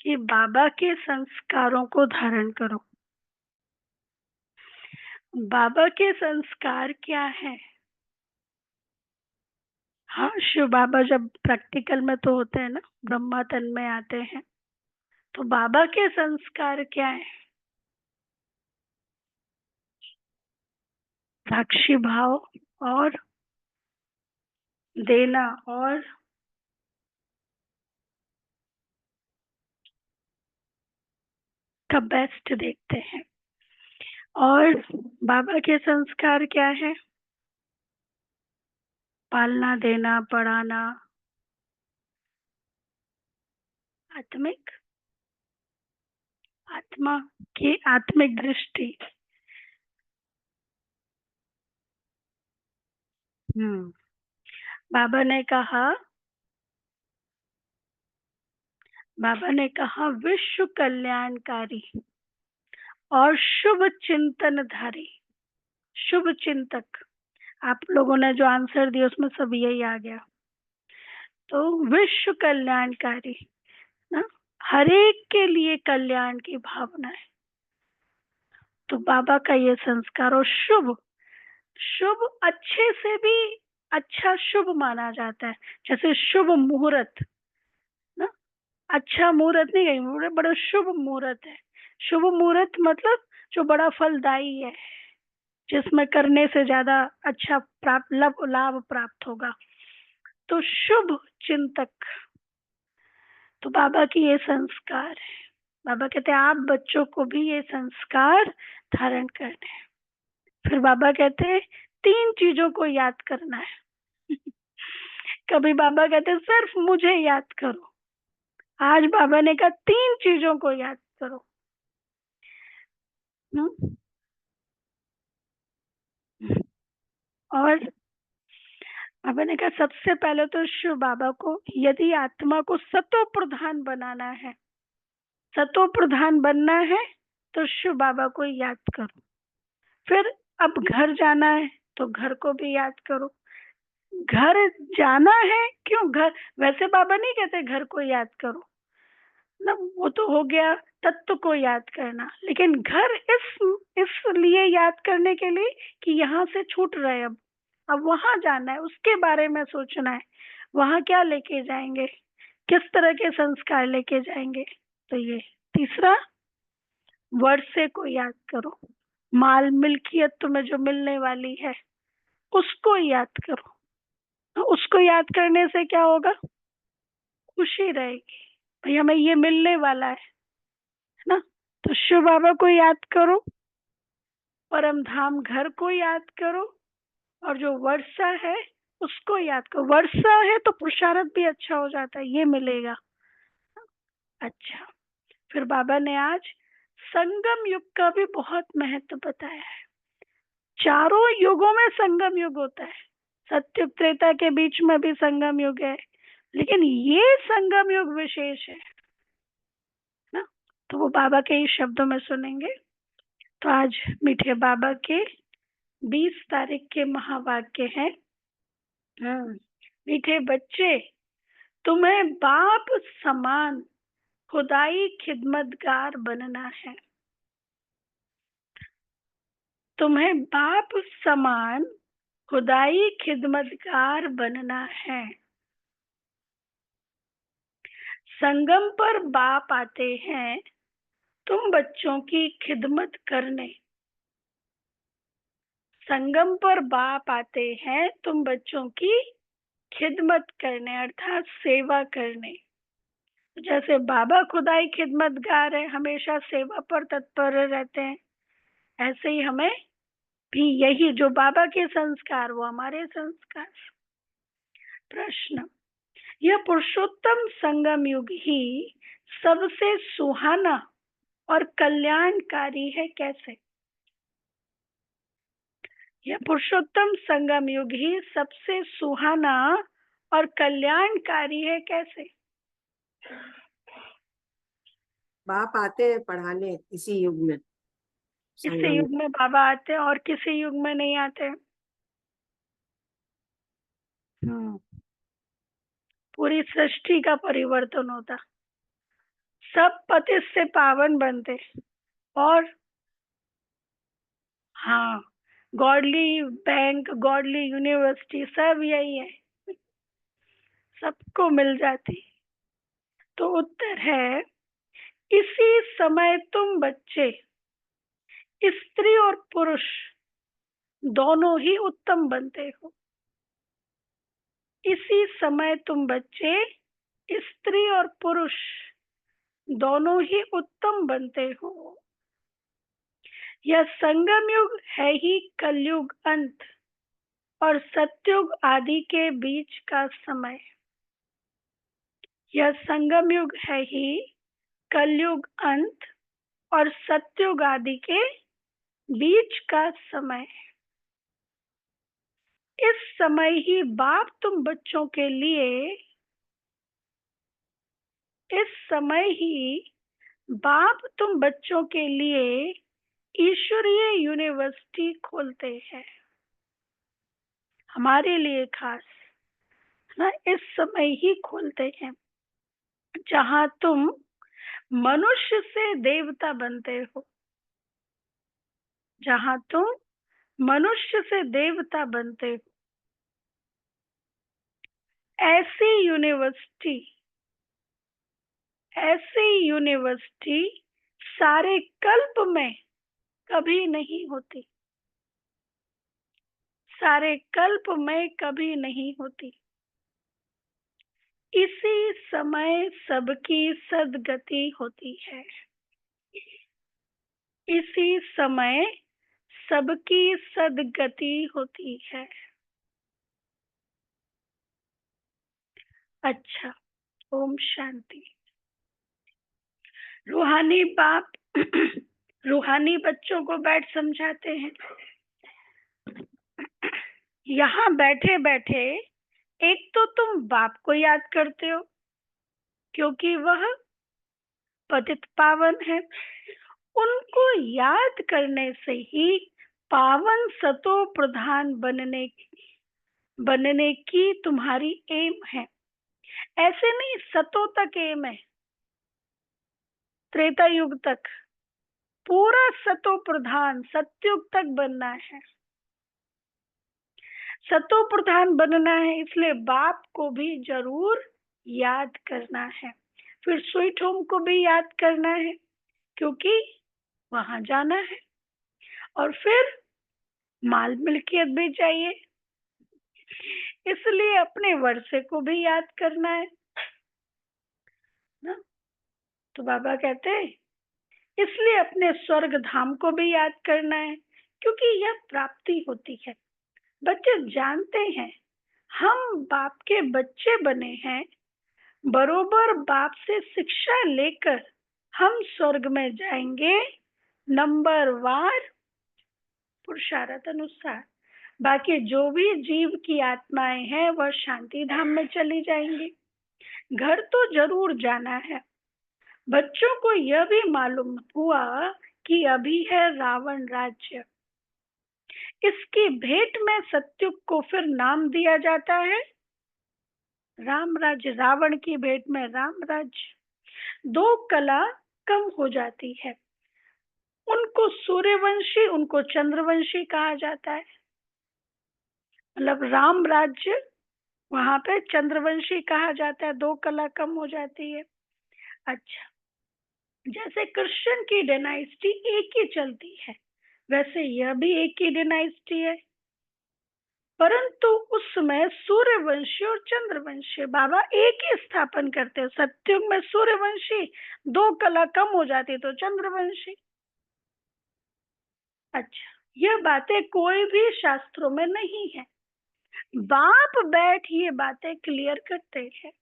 कि बाबा के संस्कारों को धारण करो। बाबा के संस्कार क्या है? हाँ, शिव बाबा जब प्रैक्टिकल में तो होते हैं ना, ब्रह्मा तन में आते हैं, तो बाबा के संस्कार क्या है? साक्षी भाव और देना और का बेस्ट देखते हैं। और बाबा के संस्कार क्या है? पालना, देना, पढ़ाना, आत्मिक, आत्मा की आत्मिक दृष्टि। हम्म बाबा ने कहा बाबा ने कहा विश्व कल्याणकारी और शुभ चिंतनधारी, शुभ चिंतक। आप लोगों ने जो आंसर दिया उसमें सब यही आ गया। तो विश्व कल्याणकारी ना, हर एक के लिए कल्याण की भावना है। तो बाबा का ये संस्कार, और शुभ, शुभ अच्छे से भी अच्छा शुभ माना जाता है। जैसे शुभ मुहूर्त ना, अच्छा मुहूर्त नहीं, गई मुहूर्त बड़ा शुभ मुहूर्त है। शुभ मुहूर्त मतलब जो बड़ा फलदायी है, जिसमें करने से ज्यादा अच्छा प्राप्त लाभ प्राप्त होगा। तो शुभ चिंतक, तो बाबा की ये संस्कार है। बाबा कहते हैं आप बच्चों को भी ये संस्कार धारण करने हैं। फिर बाबा कहते हैं 3 चीजों को याद करना है। कभी बाबा कहते हैं सिर्फ मुझे याद करो। आज बाबा ने कहा 3 चीजों को याद करो। हम्म? और बाबा ने कहा सबसे पहले तो शिव बाबा को, यदि आत्मा को सतो प्रधान बनाना है, सतो प्रधान बनना है, तो शिव बाबा को याद करो। फिर अब घर जाना है तो घर को भी याद करो। घर जाना है, क्यों घर, वैसे बाबा नहीं कहते घर को याद करो ना, वो तो हो गया तत्व को याद करना। लेकिन घर इसलिए याद करने के लिए कि यहाँ से छूट रहे, अब वहां जाना है, उसके बारे में सोचना है। वहां क्या लेके जाएंगे, किस तरह के संस्कार लेके जाएंगे। तो ये तीसरा, वर्षे को याद करो। माल मिल्कियत तुम्हें जो मिलने वाली है उसको याद करो। तो उसको याद करने से क्या होगा? खुशी रहेगी, भाई हमें ये मिलने वाला है ना। तो शिव बाबा को याद करो, परम धाम घर को याद करो, और जो वर्षा है उसको याद करो। वर्षा है तो पुरुषार्थ भी अच्छा हो जाता है, ये मिलेगा। अच्छा, फिर बाबा ने आज संगम युग का भी बहुत महत्व बताया है। चारों युगों में संगम युग होता है, सत्य त्रेता के बीच में भी संगम युग है, लेकिन ये संगम युग विशेष है ना। तो वो बाबा के ही शब्दों में सुनेंगे। तो आज मीठे बाबा के 20 तारीख के महावाक्य हैं। मीठे बच्चे, तुम्हें बाप समान खुदाई खिदमतगार बनना है। तुम्हें बाप समान खुदाई खिदमतगार बनना है। संगम पर बाप आते हैं तुम बच्चों की खिदमत करने। संगम पर बाप आते हैं तुम बच्चों की खिदमत करने, अर्थात सेवा करने। जैसे बाबा खुदाई खिदमतगार है, हमेशा सेवा पर तत्पर रहते हैं, ऐसे ही हमें भी यही जो बाबा के संस्कार वो हमारे संस्कार। प्रश्न, यह पुरुषोत्तम संगम युग ही सबसे सुहाना और कल्याणकारी है, कैसे? यह पुरुषोत्तम संगम युग ही सबसे सुहाना और कल्याणकारी है, कैसे? बाप आते हैं पढ़ाने इसी युग में, किसी संगम। युग में बाबा आते हैं और किसी युग में नहीं आते। पूरी सृष्टि का परिवर्तन होता, सब पतित से पावन बनते। और हाँ, गॉडली बैंक, गॉडली यूनिवर्सिटी सब यही है, सबको मिल जाती। तो उत्तर है, इसी समय तुम बच्चे, स्त्री और पुरुष दोनों ही उत्तम बनते हो। इसी समय तुम बच्चे, स्त्री और पुरुष दोनों ही उत्तम बनते हो। यह संगम युग है ही कलयुग अंत और सतयुग आदि के बीच का समय। यह संगम युग है ही कलयुग अंत और सतयुग आदि के बीच का समय। इस समय ही बाप तुम बच्चों के लिए, इस समय ही बाप तुम बच्चों के लिए ईश्वरीय यूनिवर्सिटी खोलते हैं, हमारे लिए खास ना, इस समय ही खोलते हैं जहां तुम मनुष्य से देवता बनते हो, जहां तुम मनुष्य से देवता बनते हो। ऐसी यूनिवर्सिटी, ऐसी यूनिवर्सिटी सारे कल्प में कभी नहीं होती, सारे कल्प में कभी नहीं होती। इसी समय सबकी सदगति होती है, इसी समय सबकी सदगति होती है। अच्छा, ओम शांति। रूहानी बाप रूहानी बच्चों को बैठ समझाते हैं, यहाँ बैठे बैठे एक तो तुम बाप को याद करते हो क्योंकि वह पतित पावन है, उनको याद करने से ही पावन सतो प्रधान बनने की तुम्हारी एम है। ऐसे नहीं, सतो तक एम है, त्रेता युग तक पूरा सतो प्रधान सतयुग तक बनना है, सतो प्रधान बनना है। इसलिए बाप को भी जरूर याद करना है, फिर स्वीट होम को भी याद करना है क्योंकि वहां जाना है, और फिर माल मिल्कियत भी चाहिए, इसलिए अपने वर्षे को भी याद करना है ना। तो बाबा कहते हैं इसलिए अपने स्वर्ग धाम को भी याद करना है क्योंकि यह प्राप्ति होती है। बच्चे जानते हैं हम बाप के बच्चे बने हैं, बरोबर बाप से शिक्षा लेकर हम स्वर्ग में जाएंगे, नंबर वार पुरुषार्थ अनुसार। बाकी जो भी जीव की आत्माएं हैं वह शांति धाम में चली जाएंगी। घर तो जरूर जाना है। बच्चों को यह भी मालूम हुआ कि अभी है रावण राज्य, इसकी भेंट में सत्युग को फिर नाम दिया जाता है राम राज्य। रावण की भेंट में राम राज्य। दो कला कम हो जाती है, उनको सूर्यवंशी उनको चंद्रवंशी कहा जाता है, मतलब राम राज्य वहां पे चंद्रवंशी कहा जाता है, दो कला कम हो जाती है। अच्छा, जैसे कृष्ण की डायनास्टी एक ही चलती है वैसे यह भी एक ही डायनास्टी है, परंतु उसमें सूर्यवंशी और चंद्रवंशी बाबा एक ही स्थापन करते हैं। सत्युग में सूर्यवंशी, दो कला कम हो जाती तो चंद्रवंशी। अच्छा, यह बातें कोई भी शास्त्रों में नहीं है, बाप बैठ ये बातें क्लियर करते हैं,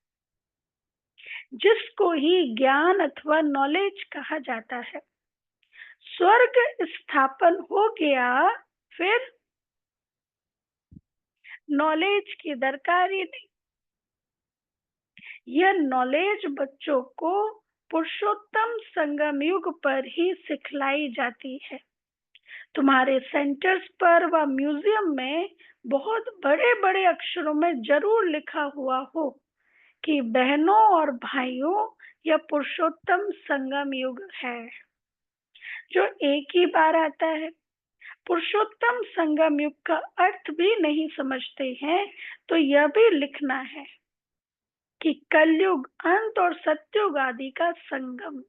जिसको ही ज्ञान अथवा नॉलेज कहा जाता है। स्वर्ग स्थापन हो गया, फिर नॉलेज की दरकार ही नहीं। यह नॉलेज बच्चों को पुरुषोत्तम संगम युग पर ही सिखलाई जाती है। तुम्हारे सेंटर्स पर व म्यूजियम में बहुत बड़े बड़े अक्षरों में जरूर लिखा हुआ हो कि बहनों और भाइयों, यह पुरुषोत्तम संगम युग है जो एक ही बार आता है। पुरुषोत्तम संगम युग का अर्थ भी नहीं समझते हैं तो यह भी लिखना है कि कलयुग अंत और सत्युग आदि का संगम।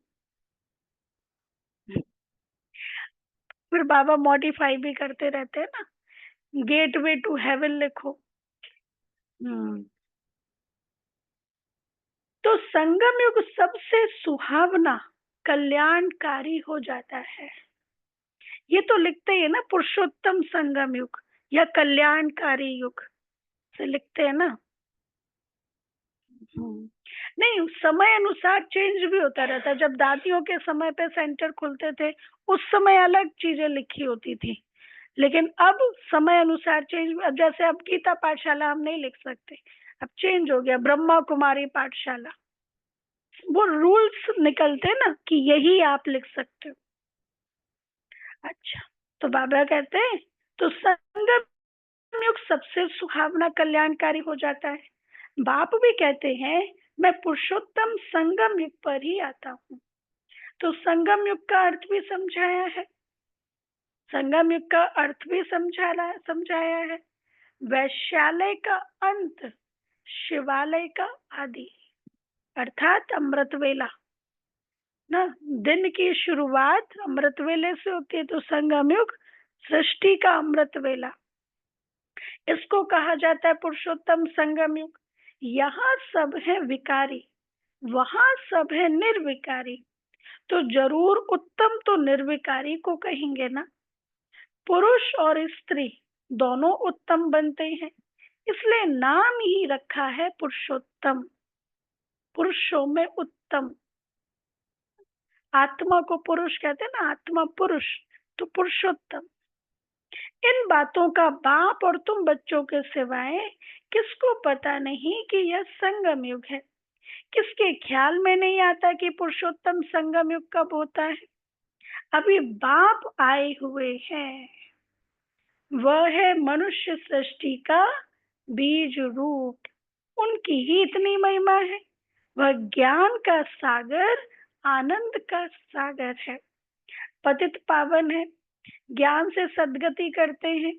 फिर बाबा मॉडिफाई भी करते रहते हैं ना, गेटवे टू हेवन लिखो। तो संगम युग सबसे सुहावना कल्याणकारी हो जाता है। ये तो लिखते ही है ना, पुरुषोत्तम संगम युग या कल्याणकारी युग से लिखते हैं ना। नहीं, समय अनुसार चेंज भी होता रहता है। जब दादियों के समय पे सेंटर खुलते थे उस समय अलग चीजें लिखी होती थी, लेकिन अब समय अनुसार चेंज। अब जैसे अब गीता पाठशाला हम नहीं लिख सकते, अब चेंज हो गया ब्रह्मा कुमारी पाठशाला। वो रूल्स निकलते ना कि यही आप लिख सकते हो। अच्छा, तो बाबा कहते हैं तो संगम युग सबसे सुहावना कल्याणकारी हो जाता है। बाप भी कहते हैं मैं पुरुषोत्तम संगम युग पर ही आता हूँ। तो संगम युग का अर्थ भी समझाया है, संगम युग का अर्थ भी समझाया है। वैश्यालय का अंत, शिवालय का आदि, अर्थात अमृत वेला ना। दिन की शुरुआत अमृत वेले से होती है, तो संगम युग सृष्टि का अमृत वेला, इसको कहा जाता है पुरुषोत्तम संगम युग। यहाँ सब है विकारी, वहां सब है निर्विकारी, तो जरूर उत्तम तो निर्विकारी को कहेंगे ना। पुरुष और स्त्री दोनों उत्तम बनते हैं, इसलिए नाम ही रखा है पुरुषोत्तम, पुरुषों में उत्तम। आत्मा को पुरुष कहते हैं ना, आत्मा पुरुष, तो पुरुषोत्तम। इन बातों का बाप और तुम बच्चों के सिवाय किसको पता नहीं कि यह संगम युग है। किसके ख्याल में नहीं आता कि पुरुषोत्तम संगम युग कब होता है। अभी बाप आए हुए हैं, वह है मनुष्य सृष्टि का बीज रूप, उनकी ही इतनी महिमा है। वह ज्ञान का सागर, आनंद का सागर है, पतित पावन है, ज्ञान से सद्गति करते हैं।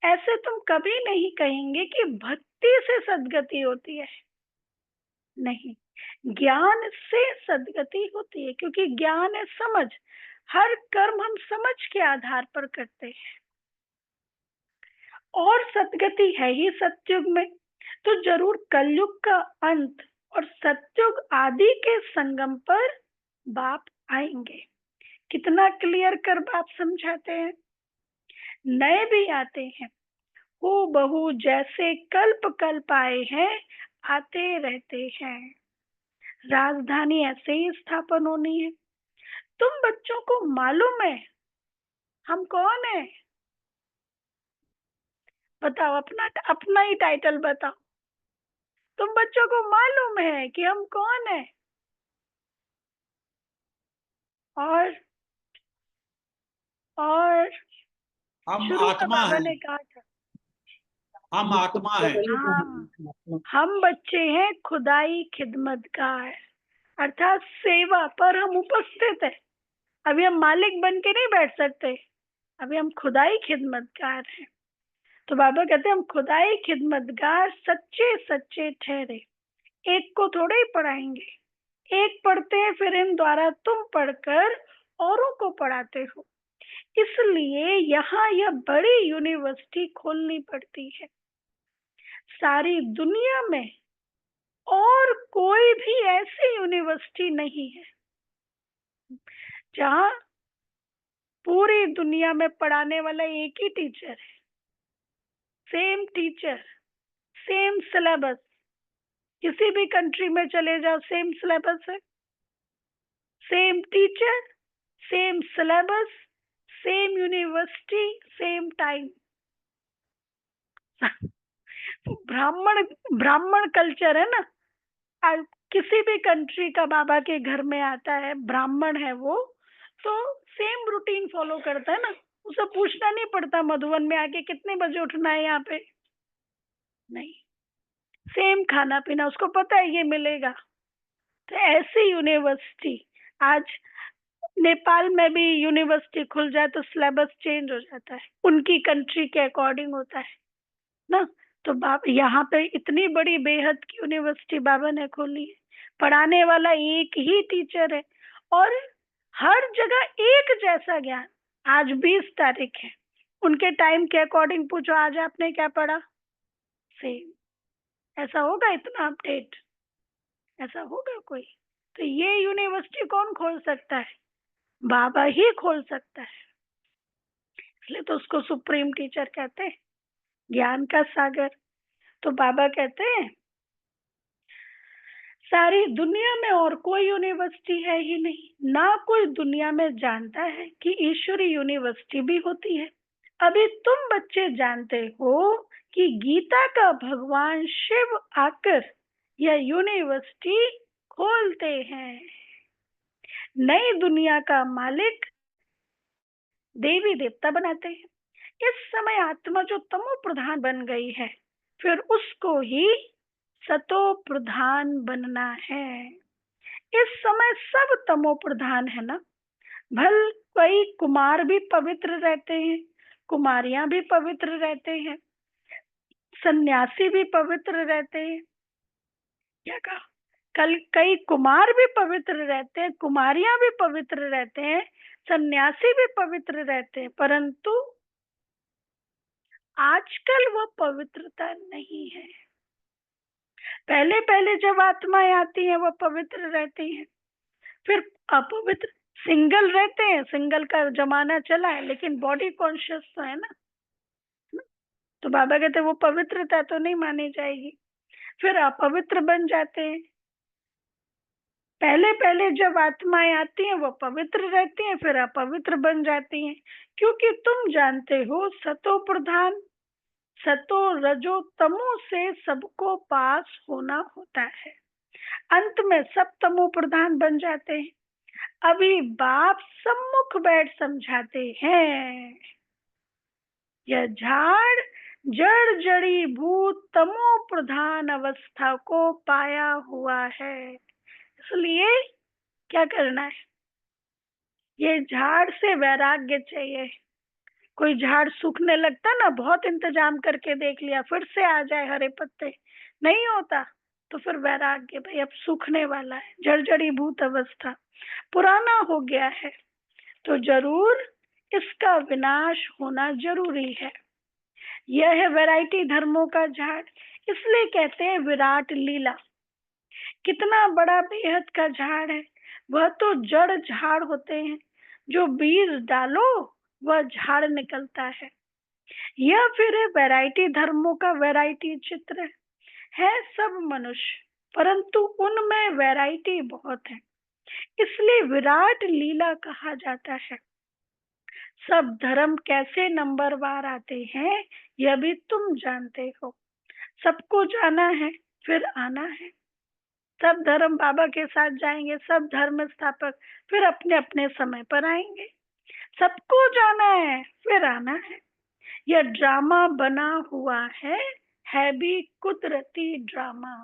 ऐसे तुम कभी नहीं कहेंगे कि भक्ति से सद्गति होती है, नहीं, ज्ञान से सद्गति होती है, क्योंकि ज्ञान है समझ। हर कर्म हम समझ के आधार पर करते हैं, और सद्गति है ही सत्युग में। तो जरूर कलयुग का अंत और सत्युग आदि के संगम पर बाप आएंगे। कितना क्लियर कर बाप समझाते हैं। नए भी आते हैं, हो बहु जैसे कल्प कल्प आए हैं, आते रहते हैं। राजधानी ऐसे ही स्थापन होनी है। तुम बच्चों को मालूम है हम कौन है? बताओ, अपना अपना ही टाइटल बताओ। तुम बच्चों को मालूम है कि हम कौन है? और और हम शुरू में आत्मा बाबा हैं, ने कहा था, हम आत्मा हैं। हाँ, हम बच्चे हैं खुदाई खिदमतगार, अर्थात सेवा पर हम उपस्थित है। अभी हम मालिक बन के नहीं बैठ सकते, अभी हम खुदाई खिदमतगार हैं। तो बाबा कहते हैं हम खुदाई खिदमतगार सच्चे सच्चे ठहरे। एक को थोड़े ही पढ़ाएंगे, एक पढ़ते हैं, फिर इन द्वारा तुम पढ़कर औरों को पढ़ाते हो। इसलिए यहाँ यह बड़ी यूनिवर्सिटी खोलनी पड़ती है। सारी दुनिया में और कोई भी ऐसी यूनिवर्सिटी नहीं है जहाँ पूरी दुनिया में पढ़ाने वाला एक ही टीचर है, सेम टीचर, सेम सिलेबस। किसी भी कंट्री में चले जाओ, सेम सिलेबस है, same teacher, same syllabus, same university, same time. ब्राह्मण ब्राह्मण कल्चर है ना। किसी भी कंट्री का बाबा के घर में आता है, ब्राह्मण है वो, तो सेम रूटीन फॉलो करता है ना। उसे पूछना नहीं पड़ता मधुबन में आके कितने बजे उठना है यहाँ पे, नहीं, सेम खाना पीना उसको पता है ये मिलेगा। तो ऐसी यूनिवर्सिटी आज नेपाल में भी यूनिवर्सिटी खुल जाए तो सिलेबस चेंज हो जाता है, उनकी कंट्री के अकॉर्डिंग होता है ना। तो बाबा यहाँ पे इतनी बड़ी बेहद की यूनिवर्सिटी बाबा ने खोली है, पढ़ाने वाला एक ही टीचर है और हर जगह एक जैसा ज्ञान। आज 20 तारीख है, उनके टाइम के अकॉर्डिंग पूछो आज आपने क्या पढ़ा, सेम। ऐसा होगा इतना अपडेट, ऐसा होगा कोई? तो ये यूनिवर्सिटी कौन खोल सकता है? बाबा ही खोल सकता है, इसलिए तो उसको सुप्रीम टीचर कहते हैं, ज्ञान का सागर। तो बाबा कहते हैं सारी दुनिया में और कोई यूनिवर्सिटी है ही नहीं, ना कोई दुनिया में जानता है कि ईश्वरी यूनिवर्सिटी भी होती है। अभी तुम बच्चे जानते हो कि गीता का भगवान शिव आकर यह यूनिवर्सिटी खोलते हैं। नई दुनिया का मालिक देवी देवता बनाते हैं। इस समय आत्मा जो तमो प्रधान बन गई है, फिर उसको ही सतो प्रधान बनना है। इस समय सब तमो प्रधान है ना। भल कई कुमार भी पवित्र रहते हैं, कुमारियां भी पवित्र रहते हैं, सन्यासी भी पवित्र रहते हैं। क्या कहा? कल कई कुमार भी पवित्र रहते हैं, कुमारियां भी पवित्र रहते हैं, सन्यासी भी पवित्र रहते हैं, परंतु आजकल वह पवित्रता नहीं है। पहले पहले जब आत्माएं आती हैं वह पवित्र रहती हैं, फिर अपवित्र सिंगल रहते हैं, सिंगल का जमाना चला है, लेकिन बॉडी कॉन्शियस तो है ना। तो बाबा कहते वो पवित्रता तो नहीं मानी जाएगी, फिर अपवित्र बन जाते हैं। पहले पहले जब आत्माएं आती हैं वो पवित्र रहती हैं, फिर अपवित्र बन जाती हैं, क्योंकि तुम जानते हो सतो प्रधान सतो रजो तमो से सबको पास होना होता है, अंत में सब तमो प्रधान बन जाते हैं। अभी बाप सम्मुख बैठ समझाते हैं, यह झाड़ जड़ जड़ी भूत तमो प्रधान अवस्था को पाया हुआ है, इसलिए क्या करना है? ये झाड़ से वैराग्य चाहिए। कोई झाड़ सूखने लगता ना, बहुत इंतजाम करके देख लिया फिर से आ जाए हरे पत्ते, नहीं होता, तो फिर वैराग्य भाई अब सूखने वाला है, जर्जरी भूत अवस्था पुराना हो गया है, तो जरूर इसका विनाश होना जरूरी है। यह है वैरायटी धर्मों का झाड़, इसलिए कहते हैं विराट लीला। कितना बड़ा बेहद का झाड़ है, वह तो जड़ झाड़ होते हैं, जो बीज डालो वह झाड़ निकलता है। यह फिर वैरायटी धर्मों का वैरायटी चित्र है सब मनुष्य, परंतु उनमें वैरायटी बहुत है, इसलिए विराट लीला कहा जाता है। सब धर्म कैसे नंबरवार आते हैं यह भी तुम जानते हो। सबको जाना है फिर आना है, सब धर्म बाबा के साथ जाएंगे, सब धर्म स्थापक फिर अपने अपने समय पर आएंगे। सबको जाना है फिर आना है। यह ड्रामा बना हुआ है भी कुदरती ड्रामा।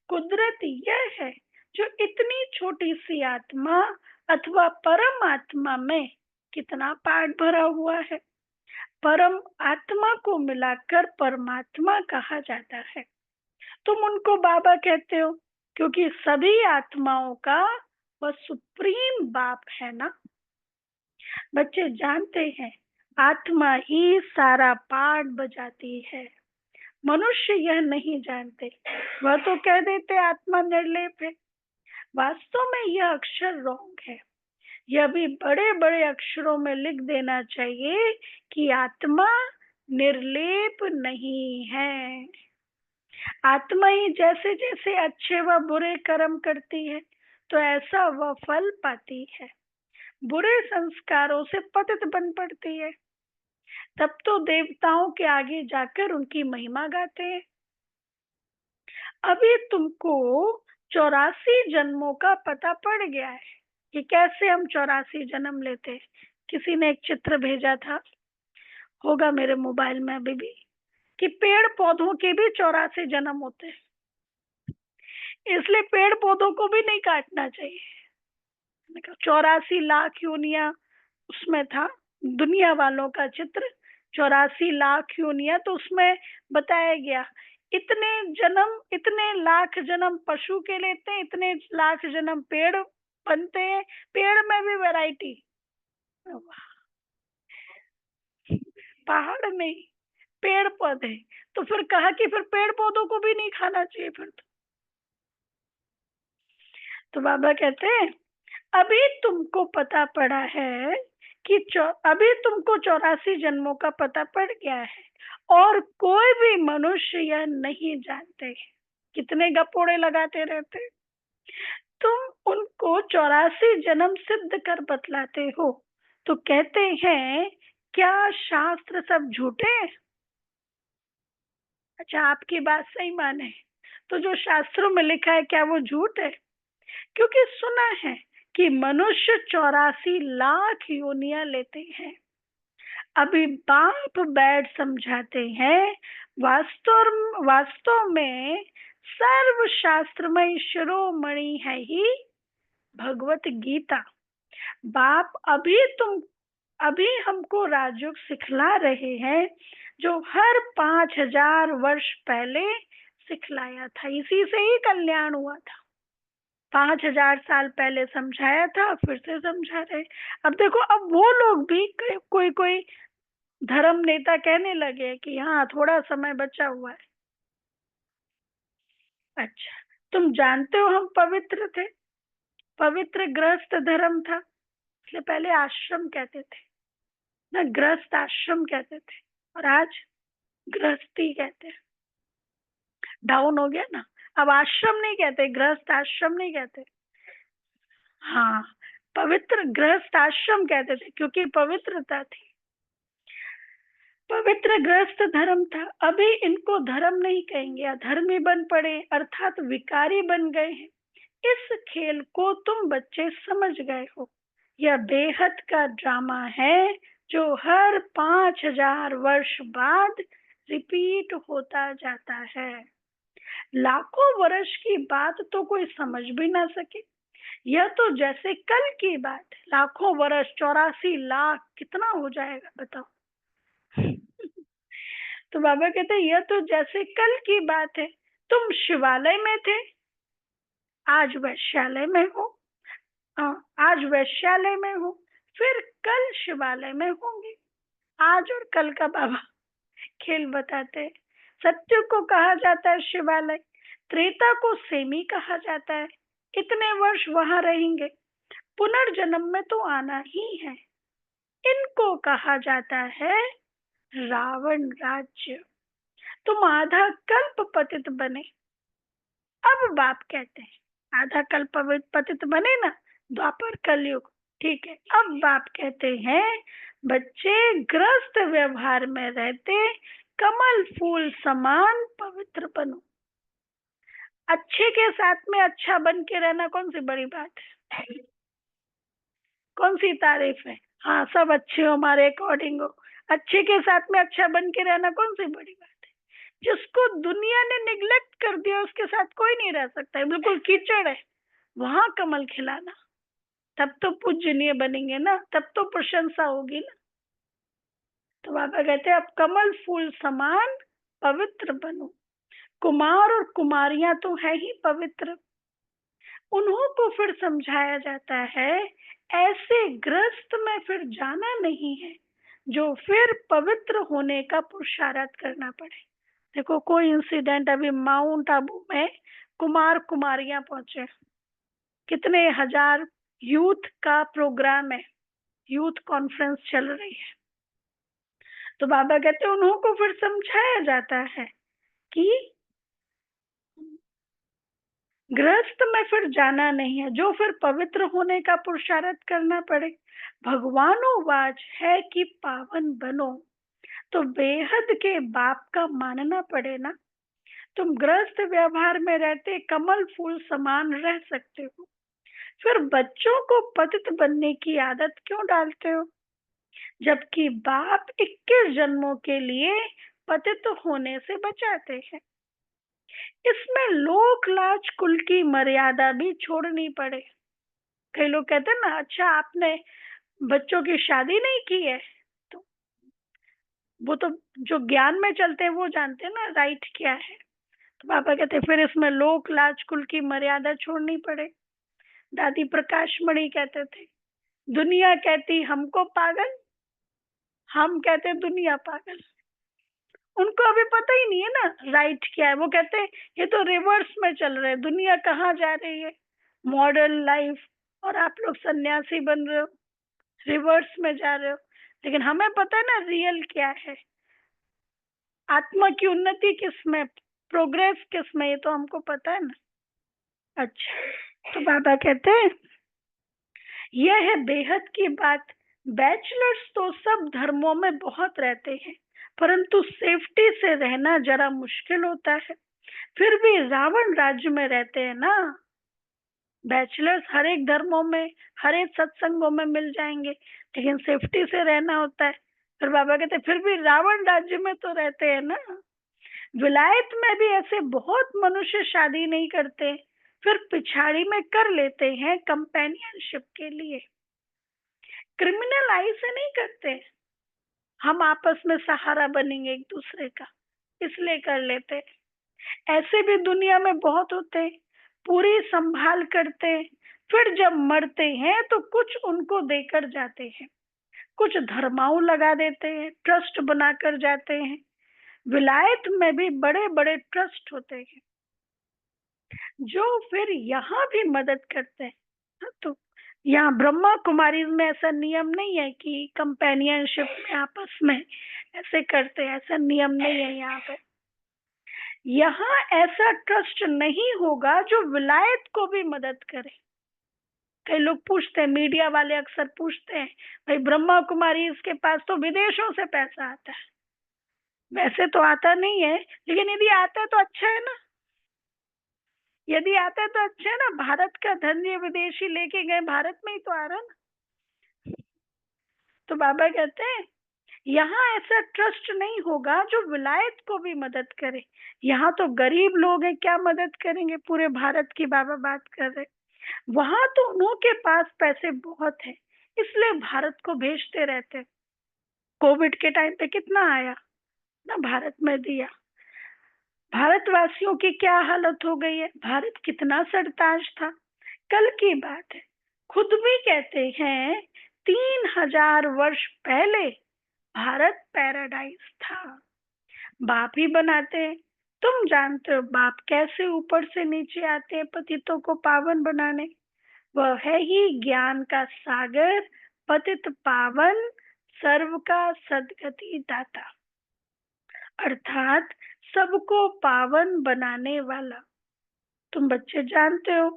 कुदरत यह है जो इतनी छोटी सी आत्मा अथवा परम आत्मा में कितना पाठ भरा हुआ है। परम आत्मा को मिलाकर परमात्मा कहा जाता है। तुम उनको बाबा कहते हो क्योंकि सभी आत्माओं का वह सुप्रीम बाप है ना। बच्चे जानते हैं आत्मा ही सारा पाठ बजाती है, मनुष्य यह नहीं जानते, वह तो कह देते आत्मा निर्लेप है। वास्तव में यह अक्षर रॉन्ग है, यह भी बड़े बड़े अक्षरों में लिख देना चाहिए कि आत्मा निर्लेप नहीं है। आत्मा ही जैसे जैसे अच्छे व बुरे कर्म करती है तो ऐसा वह फल पाती है, बुरे संस्कारों से पतित बन पड़ती है, तब तो देवताओं के आगे जाकर उनकी महिमा गाते हैं। अभी तुमको 84 जन्मों का पता पड़ गया है कि कैसे हम 84 जन्म लेते हैं। किसी ने एक चित्र भेजा था, होगा मेरे मोबाइल में अभी भी, कि पेड़ पौधों के भी 84 जन्म होते हैं। इसलिए पेड़ पौधों को भी नहीं काटना चाहिए। 84 लाख योनियां उसमें था, दुनिया वालों का चित्र 84 लाख योनियां, तो उसमें बताया गया इतने जन्म, इतने लाख जन्म पशु के लेते हैं, इतने लाख जन्म पेड़ बनते हैं, पेड़ में भी वैरायटी, पहाड़ में पेड़ पौधे। तो फिर कहा कि फिर पेड़ पौधों को भी नहीं खाना चाहिए फिर तो बाबा कहते हैं अभी तुमको पता पड़ा है कि अभी तुमको 84 जन्मों का पता पड़ गया है, और कोई भी मनुष्य यह नहीं जानते। कितने गपोड़े लगाते रहते, तुम उनको 84 जन्म सिद्ध कर बतलाते हो, तो कहते हैं क्या शास्त्र सब झूठे हैं? अच्छा, आपकी बात सही माने तो जो शास्त्रों में लिखा है क्या वो झूठ है? क्योंकि सुना है कि मनुष्य 84 लाख योनियां लेते हैं। अभी बाप बैठ समझाते हैं वास्तव में सर्व शास्त्रमय शिरोमणि है ही भगवत गीता। बाप अभी हमको राजयोग सिखला रहे हैं जो हर 5000 वर्ष पहले सिखलाया था। इसी से ही कल्याण हुआ था। 5000 साल पहले समझाया था, फिर से समझा रहे। अब देखो, अब वो लोग भी कोई धर्म नेता कहने लगे कि हाँ थोड़ा समय बचा हुआ है। अच्छा, तुम जानते हो हम पवित्र थे, पवित्र गृहस्थ धर्म था, इसलिए पहले आश्रम कहते थे ना, गृहस्थ आश्रम कहते थे, और आज गृहस्थी कहते हैं। डाउन हो गया ना, अब आश्रम नहीं कहते, गृहस्थ आश्रम नहीं कहते। हाँ, पवित्र गृहस्थ आश्रम कहते थे क्योंकि पवित्रता थी, पवित्र गृहस्थ धर्म था। अभी इनको धर्म नहीं कहेंगे, अधर्मी बन पड़े अर्थात विकारी बन गए हैं। इस खेल को तुम बच्चे समझ गए हो। यह बेहद का ड्रामा है जो हर 5000 वर्ष बाद रिपीट होता जाता है। लाखों वर्ष की बात तो कोई समझ भी ना सके, यह तो जैसे कल की बात है। लाखों वर्ष 84 लाख कितना हो जाएगा बताओ। तो बाबा कहते हैं यह तो जैसे कल की बात है। तुम शिवालय में थे, आज वैश्यालय में हो, आज वैश्यालय में हो, फिर कल शिवालय में होंगे। आज और कल का बाबा खेल बताते हैं। सत्य को कहा जाता है शिवालय, त्रेता को सेमी कहा जाता है। इतने वर्ष वहां रहेंगे, पुनर्जन्म में तो आना ही है। इनको कहा जाता है रावण राज्य। तुम आधा कल्प पतित बने। अब बाप कहते हैं आधा कल्प पतित बने ना, द्वापर कलयुग, ठीक है। अब बाप कहते हैं बच्चे ग्रस्त व्यवहार में रहते कमल फूल समान पवित्र बनो। अच्छे के साथ में अच्छा बन के रहना कौन सी बड़ी बात है, कौन सी तारीफ है? हाँ, सब अच्छे हो, हमारे अकॉर्डिंग हो। अच्छे के साथ में अच्छा बन के रहना कौन सी बड़ी बात है? जिसको दुनिया ने निग्लेक्ट कर दिया उसके साथ कोई नहीं रह सकता है, बिल्कुल कीचड़ है, वहां कमल खिलाना, तब तो पूजनीय बनेंगे ना, तब तो प्रशंसा होगी ना। तो बाबा कहते हैं अब कमल फूल समान पवित्र बनो। कुमार और कुमारियां तो है ही पवित्र, उन्हों को फिर समझाया जाता है ऐसे ग्रस्त में फिर जाना नहीं है जो फिर पवित्र होने का पुरुषार्थ करना पड़े। देखो, कोई इंसिडेंट, अभी माउंट आबू में कुमार कुमारियां पहुंचे, कितने हजार यूथ का प्रोग्राम है, यूथ कॉन्फ्रेंस चल रही है। तो बाबा कहते हैं उन्हों को फिर समझाया जाता है कि गृहस्थ में फिर जाना नहीं है, जो फिर पवित्र होने का पुरुषार्थ करना पड़े। भगवानोवाच है कि पावन बनो, तो बेहद के बाप का मानना पड़े ना। तुम गृहस्थ व्यवहार में रहते कमल फूल समान रह सकते हो, फिर बच्चों को पतित बनने की आदत क्यों डालते हो? जबकि बाप 21 जन्मों के लिए पतित होने से बचाते हैं। इसमें लोक लाज कुल की मर्यादा भी छोड़नी पड़े। कई लोग कहते हैं ना, अच्छा आपने बच्चों की शादी नहीं की है, तो वो तो जो ज्ञान में चलते हैं वो जानते हैं ना राइट क्या है। तो पापा कहते फिर इसमें लोक लाज कुल की मर्यादा छोड़नी पड़े। दादी प्रकाश मणि कहते थे, दुनिया कहती हमको पागल, हम कहते दुनिया पागल। उनको अभी पता ही नहीं है ना राइट क्या है। वो कहते हैं ये तो रिवर्स में चल रहे हैं, दुनिया कहाँ जा रही है, मॉडर्न लाइफ, और आप लोग सन्यासी बन रहे हो, रिवर्स में जा रहे हो। लेकिन हमें पता है ना रियल क्या है, आत्मा की उन्नति किस में, प्रोग्रेस किस में, ये तो हमको पता है ना। अच्छा, तो बाबा कहते हैं यह है बेहद की बात। बैचलर्स तो सब धर्मों में बहुत रहते हैं, परंतु सेफ्टी से रहना जरा मुश्किल होता है। फिर भी रावण राज्य में रहते हैं ना। बैचलर्स हर एक धर्मों में, हर एक सत्संगों में मिल जाएंगे, लेकिन सेफ्टी से रहना होता है। फिर बाबा कहते फिर भी रावण राज्य में तो रहते हैं ना। विलायत में भी ऐसे बहुत मनुष्य शादी नहीं करते, फिर पिछाड़ी में कर लेते हैं कंपेनियनशिप के लिए। क्रिमिनल आई से नहीं करते, हम आपस में सहारा बनेंगे एक दूसरे का, इसलिए कर लेते। ऐसे भी दुनिया में बहुत होते हैं, पूरी संभाल करते हैं, फिर जब मरते हैं तो कुछ उनको देकर जाते हैं, कुछ धर्माऊ लगा देते हैं, ट्रस्ट बनाकर जाते हैं। विलायत में भी बड़े बड़े ट्रस्ट होते हैं जो फिर यहाँ भी मदद करते हैं। हाँ, तो यहाँ ब्रह्मा कुमारी में ऐसा नियम नहीं है कि कंपेनियनशिप में आपस में ऐसे करते हैं, ऐसा नियम नहीं है यहाँ पे। यहाँ ऐसा ट्रस्ट नहीं होगा जो विलायत को भी मदद करे। कई लोग पूछते हैं, मीडिया वाले अक्सर पूछते हैं, भाई ब्रह्मा कुमारी इसके पास तो विदेशों से पैसा आता है। वैसे तो आता नहीं है, लेकिन यदि आता है तो अच्छा है ना। यदि आता है तो अच्छा है ना, भारत का धन ये विदेशी लेके गए, भारत में ही तो आ रहा ना। तो बाबा कहते हैं यहाँ ऐसा ट्रस्ट नहीं होगा जो विलायत को भी मदद करे। यहाँ तो गरीब लोग हैं, क्या मदद करेंगे, पूरे भारत की बाबा बात कर रहे। वहां तो उनके पास पैसे बहुत है, इसलिए भारत को भेजते रहते। कोविड के टाइम पे कितना आया ना, भारत में दिया। भारतवासियों की क्या हालत हो गई है, भारत कितना सरताज था। कल की बात है, खुद भी कहते हैं 3000 वर्ष पहले भारत पैराडाइज था। बाप ही बनाते हैं। तुम जानते हो बाप कैसे ऊपर से नीचे आते हैं पतितों को पावन बनाने। वह है ही ज्ञान का सागर, पतित पावन, सर्व का सदगति दाता, अर्थात सबको पावन बनाने वाला। तुम बच्चे जानते हो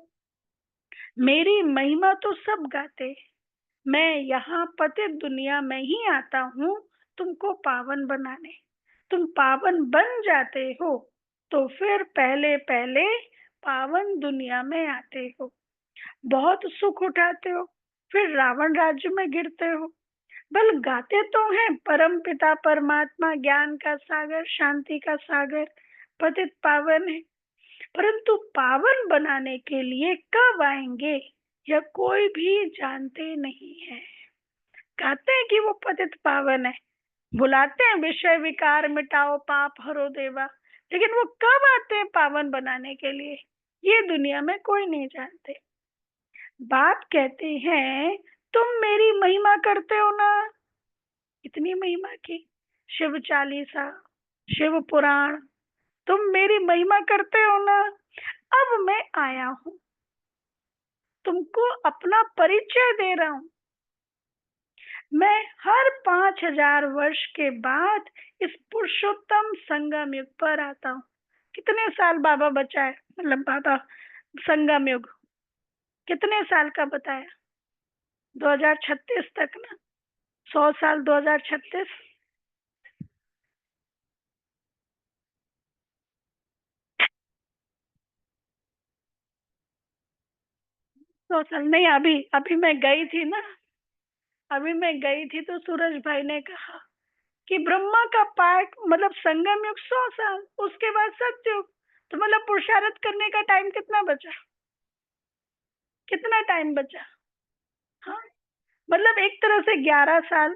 मेरी महिमा तो सब गाते, मैं यहाँ पतित दुनिया में ही आता हूँ तुमको पावन बनाने। तुम पावन बन जाते हो तो फिर पहले पहले पावन दुनिया में आते हो, बहुत सुख उठाते हो, फिर रावण राज्य में गिरते हो। बल गाते तो हैं परम पिता परमात्मा ज्ञान का सागर, शांति का सागर, पतित पावन है, परंतु पावन बनाने के लिए कब आएंगे यह कोई भी जानते नहीं है। कहते हैं कि वो पतित पावन है, बुलाते हैं विषय विकार मिटाओ पाप हरो देवा, लेकिन वो कब आते हैं पावन बनाने के लिए ये दुनिया में कोई नहीं जानते। बाप कहते हैं तुम मेरी महिमा करते हो ना, इतनी महिमा की, शिव चालीसा, शिव पुराण, तुम मेरी महिमा करते हो ना। अब मैं आया हूं, तुमको अपना परिचय दे रहा हूं। मैं हर 5000 वर्ष के बाद इस पुरुषोत्तम संगम युग पर आता हूँ। कितने साल बाबा बचाए, मतलब बाबा संगम युग कितने साल का बताया, 2036 तक ना, 100 साल 2036, 100 साल नहीं। अभी अभी मैं गई थी ना, अभी मैं गई थी तो सूरज भाई ने कहा कि ब्रह्मा का पाठ मतलब संगम युग 100 साल, उसके बाद सत्युग, तो मतलब पुरुषार्थ करने का टाइम कितना बचा, कितना टाइम बचा? हाँ, मतलब एक तरह से 11 साल,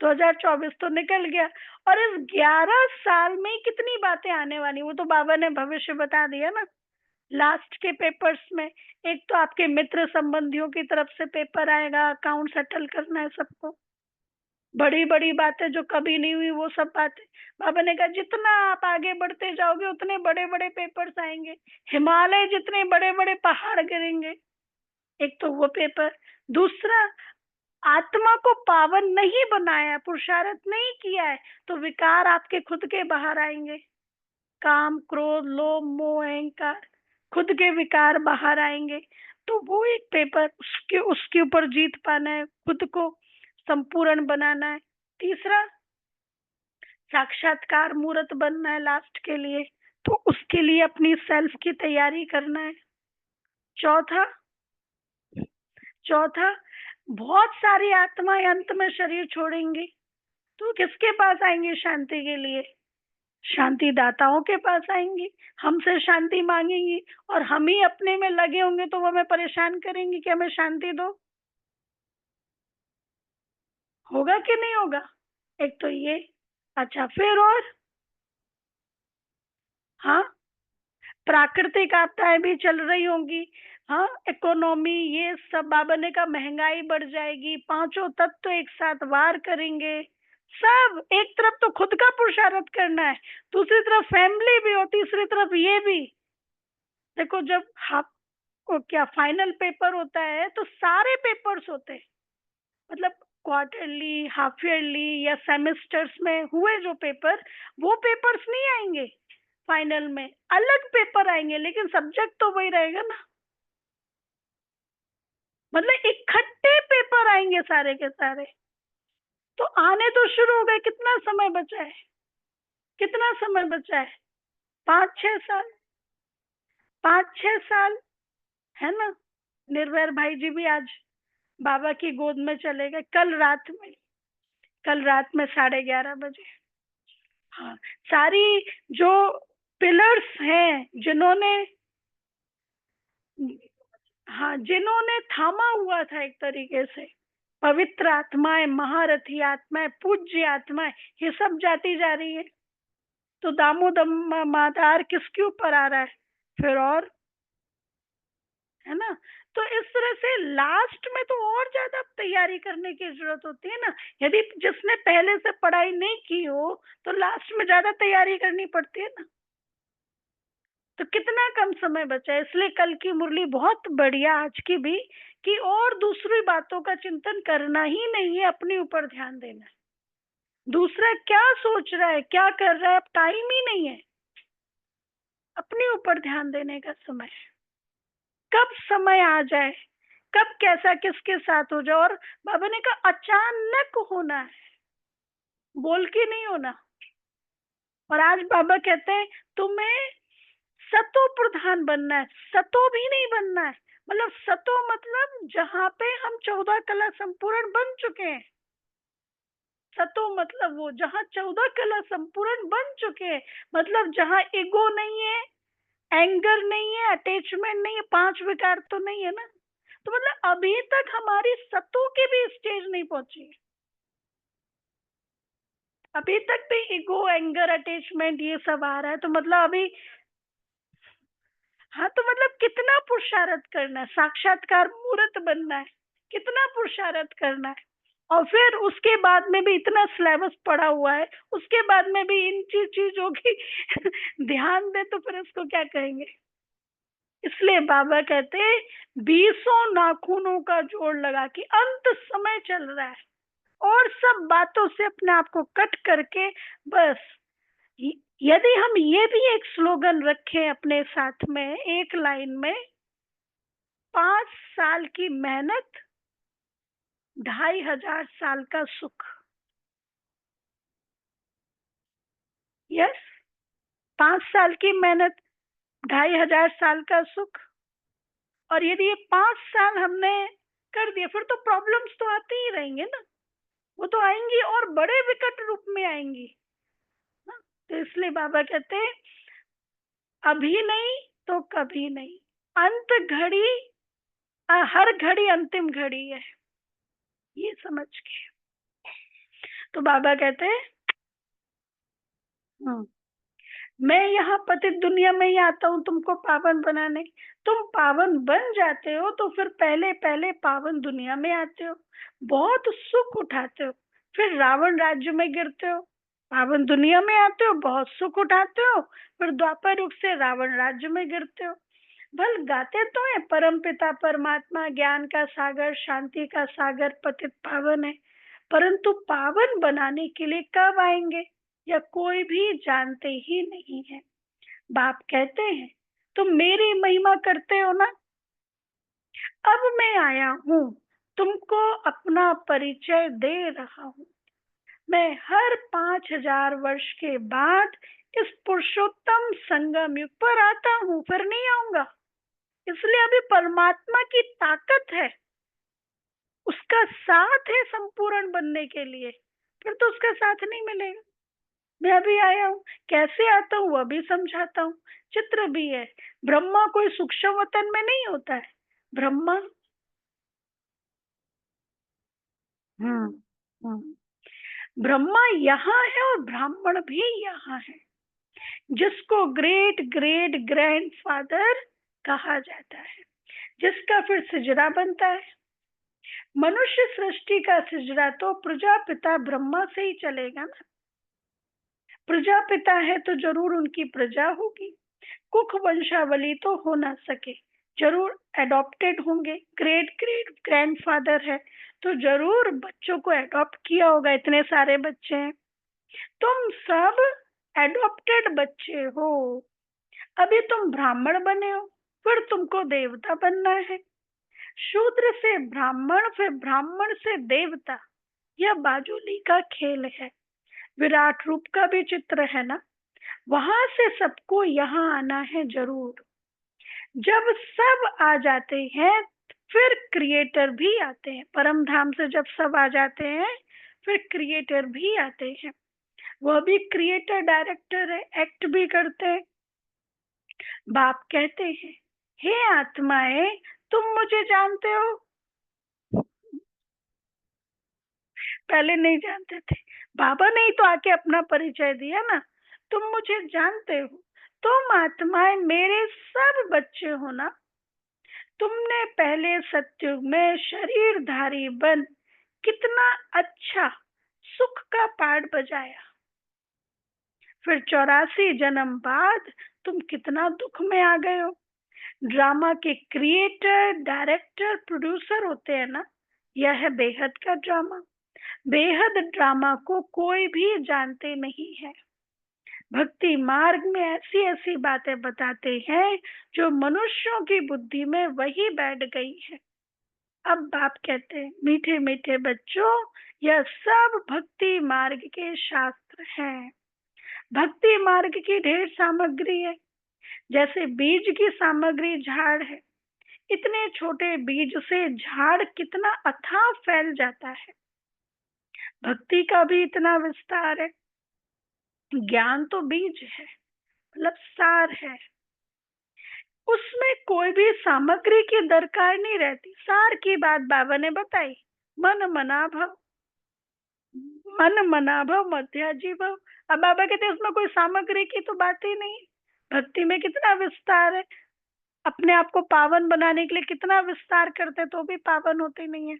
2024 तो निकल गया, और इस 11 साल में कितनी बातें आने वाली, वो तो बाबा ने भविष्य बता दिया ना लास्ट के पेपर्स में। एक तो आपके मित्र संबंधियों की तरफ से पेपर आएगा, अकाउंट सेटल करना है सबको, बड़ी बड़ी बातें जो कभी नहीं हुई वो सब बातें। बाबा ने कहा जितना आप आगे बढ़ते जाओगे उतने बड़े बड़े पेपर्स आएंगे, हिमालय जितने बड़े बड़े पहाड़ गिरेंगे। एक तो वो पेपर, दूसरा आत्मा को पावन नहीं बनाया, पुरुषार्थ नहीं किया है, तो विकार आपके खुद के बाहर आएंगे, काम क्रोध लोभ मोह अहंकार, खुद के विकार बाहर आएंगे। तो वो एक पेपर, उसके ऊपर जीत पाना है, खुद को संपूर्ण बनाना है। तीसरा, साक्षात्कार मूर्त बनना है लास्ट के लिए, तो उसके लिए अपनी सेल्फ की तैयारी करना है। चौथा, चौथा बहुत सारी आत्माएं अंत में शरीर छोड़ेंगी, तो किसके पास आएंगे शांति के लिए? शांति दाताओं के पास आएंगी, हमसे शांति मांगेंगी, और हम ही अपने में लगे होंगे तो वो हमें परेशान करेंगी कि हमें शांति दो। होगा कि नहीं होगा? एक तो ये। अच्छा, फिर और हाँ, प्राकृतिक आपदाएं भी चल रही होंगी, हाँ, इकोनॉमी ये सब, बाबा ने कहा महंगाई बढ़ जाएगी, पांचों तत्व एक साथ वार करेंगे सब। एक तरफ तो खुद का पुरुषार्थ करना है, दूसरी तरफ फैमिली भी, और तीसरी तरफ ये भी। देखो जब हाफ को क्या फाइनल पेपर होता है तो सारे पेपर्स होते हैं, मतलब क्वार्टरली हाफ ईयरली या सेमेस्टर्स में हुए जो पेपर, वो पेपर्स नहीं आएंगे फाइनल में, अलग पेपर आएंगे, लेकिन सब्जेक्ट तो वही रहेगा ना। मतलब इकट्ठे पेपर आएंगे सारे के सारे, तो आने तो शुरू हो गए। कितना समय बचा है, कितना समय बचा है? 5-6 साल, 5-6 साल, है ना। निर्भय भाई जी भी आज बाबा की गोद में चले गए कल रात में, कल रात में 11:30 बजे। हाँ, सारी जो पिलर्स हैं जिन्होंने, हाँ, जिन्होंने थामा हुआ था एक तरीके से, पवित्र आत्माएं, महारथी आत्माएं, पूज्य आत्माएं, ये सब जाती जा रही है। तो दामोदर किसके ऊपर आ रहा है फिर, और है ना। तो इस तरह से लास्ट में तो और ज्यादा तैयारी करने की जरूरत होती है ना। यदि जिसने पहले से पढ़ाई नहीं की हो तो लास्ट में ज्यादा तैयारी करनी पड़ती है ना। तो कितना कम समय बचा है, इसलिए कल की मुरली बहुत बढ़िया, आज की भी, कि और दूसरी बातों का चिंतन करना ही नहीं है, अपने ऊपर ध्यान देना है। दूसरा क्या सोच रहा है, क्या कर रहा है, अब टाइम ही नहीं है, अपने ऊपर ध्यान देने का समय है। कब समय आ जाए, कब कैसा किसके साथ हो जाए, और बाबा ने कहा अचानक होना है, बोल के नहीं होना। और आज बाबा कहते हैं तुम्हें सतो प्रधान बनना है, सतो भी नहीं बनना है। मतलब सतो मतलब जहां पे हम 14 कला संपूर्ण बन चुके हैं, सतो मतलब वो जहां 14 कला संपूर्ण बन चुके हैं, मतलब जहां ईगो नहीं है, एंगर नहीं है, अटैचमेंट नहीं है, 5 विकार तो नहीं है ना। तो मतलब अभी तक हमारी सतो की भी स्टेज नहीं पहुंची है, अभी तक भी ईगो एंगर अटैचमेंट ये सब आ रहा है। तो मतलब अभी, हाँ, तो मतलब कितना पुरुषार्थ करना है, साक्षात्कार मूर्त बनना है, कितना पुरुषार्थ करना है। और फिर उसके बाद में भी इतना सिलेबस पड़ा हुआ है, उसके बाद में भी इन चीजों की ध्यान दे तो फिर उसको क्या कहेंगे। इसलिए बाबा कहते 20 नाखूनों का जोड़ लगा कि अंत समय चल रहा है, और सब बातों से अपने आप को कट करके बस, यदि हम ये भी एक स्लोगन रखें अपने साथ में एक लाइन में, 5 साल की मेहनत 2500 साल का सुख। यस, 5 साल की मेहनत 2500 साल का सुख। और यदि ये 5 साल हमने कर दिया फिर तो प्रॉब्लम्स तो आती ही रहेंगे ना, वो तो आएंगी और बड़े विकट रूप में आएंगी ना। तो इसलिए बाबा कहते हैं अभी नहीं तो कभी नहीं, अंत घड़ी, हर घड़ी अंतिम घड़ी है, ये समझ के। तो बाबा कहते हैं मैं यहाँ पतित दुनिया में ही आता हूँ तुमको पावन बनाने। तुम पावन बन जाते हो तो फिर पहले पहले पावन दुनिया में आते हो, बहुत सुख उठाते हो, फिर रावण राज्य में गिरते हो, पावन दुनिया में आते हो, बहुत सुख उठाते हो, फिर द्वापर युग से रावण राज्य में गिरते हो। भल गाते तो है परम पिता परमात्मा ज्ञान का सागर शांति का सागर पतित पावन है, परंतु पावन बनाने के लिए कब आएंगे या कोई भी जानते ही नहीं है। बाप कहते हैं तुम मेरी महिमा करते हो ना, अब मैं आया हूँ तुमको अपना परिचय दे रहा हूँ। मैं हर 5000 वर्ष के बाद इस पुरुषोत्तम संगम युग पर आता हूँ, फिर नहीं आऊंगा। इसलिए अभी परमात्मा की ताकत है, उसका साथ है संपूर्ण बनने के लिए, फिर तो उसका साथ नहीं मिलेगा। मैं अभी आया हूँ, कैसे आता हूँ वह भी समझाता हूँ। चित्र भी है, ब्रह्मा कोई सूक्ष्म वतन में नहीं होता है, ब्रह्मा ब्रह्मा यहाँ है और ब्राह्मण भी यहाँ है, जिसको ग्रेट ग्रेट ग्रैंडफादर कहा जाता है, जिसका फिर सिजरा बनता है। मनुष्य सृष्टि का सिजरा तो प्रजापिता ब्रह्मा से ही चलेगा ना, प्रजापिता है तो जरूर उनकी प्रजा होगी, कुख वंशावली तो हो ना सके, जरूर एडॉप्टेड होंगे। ग्रेट ग्रेट ग्रैंडफादर है तो जरूर बच्चों को एडॉप्ट किया होगा, इतने सारे बच्चे हैं। तुम सब एडॉप्टेड बच्चे हो, अभी तुम ब्राह्मण बने हो, फिर तुमको देवता बनना है। शूद्र से ब्राह्मण, फिर ब्राह्मण से देवता, यह बाजुली का खेल है। विराट रूप का भी चित्र है ना, वहां से सबको यहाँ आना है जरूर। जब सब आ जाते हैं फिर क्रिएटर भी आते हैं, परम धाम से जब सब आ जाते हैं फिर क्रिएटर भी आते हैं। वह भी क्रिएटर डायरेक्टर है, एक्ट भी करते हैं। बाप कहते हैं हे आत्माएं तुम मुझे जानते हो, पहले नहीं जानते थे, बाबा ने ही तो आके अपना परिचय दिया ना, तुम मुझे जानते हो, तुम आत्माएं मेरे सब बच्चे हो ना। तुमने पहले सत्युग में शरीरधारी बन कितना अच्छा सुख का पाठ बजाया, फिर 84 जन्म बाद तुम कितना दुख में आ गए हो। ड्रामा के क्रिएटर डायरेक्टर प्रोड्यूसर होते हैं ना, यह है बेहद का ड्रामा। बेहद ड्रामा को कोई भी जानते नहीं है। भक्ति मार्ग में ऐसी ऐसी बातें बताते हैं जो मनुष्यों की बुद्धि में वही बैठ गई है। अब बाप कहते हैं मीठे मीठे बच्चों, यह सब भक्ति मार्ग के शास्त्र हैं। भक्ति मार्ग की ढेर सामग्री है, जैसे बीज की सामग्री झाड़ है, इतने छोटे बीज से झाड़ कितना अथाह फैल जाता है। भक्ति का भी इतना विस्तार है। ज्ञान तो बीज है, मतलब सार है, उसमें कोई भी सामग्री की दरकार नहीं रहती। सार की बात बाबा ने बताई, मन मना भव, मन मना भव मध्याजी भव। अब बाबा कहते हैं उसमें कोई सामग्री की तो बात ही नहीं। भक्ति में कितना विस्तार है, अपने आप को पावन बनाने के लिए कितना विस्तार करते तो भी पावन होते नहीं है।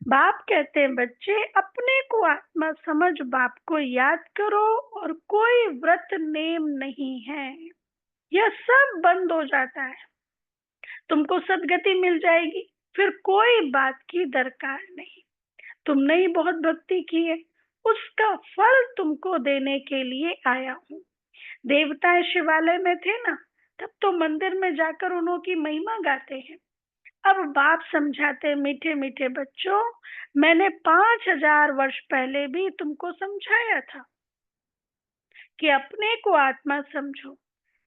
बाप कहते हैं बच्चे अपने को आत्मा समझ बाप को याद करो, और कोई व्रत नेम नहीं है, यह सब बंद हो जाता है, तुमको सदगति मिल जाएगी, फिर कोई बात की दरकार नहीं। तुमने ही बहुत भक्ति की है, उसका फल तुमको देने के लिए आया हूँ। देवताएं शिवालय में थे ना, तब तो मंदिर में जाकर उन्होंने महिमा गाते हैं। अब बाप समझाते मीठे मीठे बच्चों, मैंने 5000 वर्ष पहले भी तुमको समझाया था कि अपने को आत्मा समझो,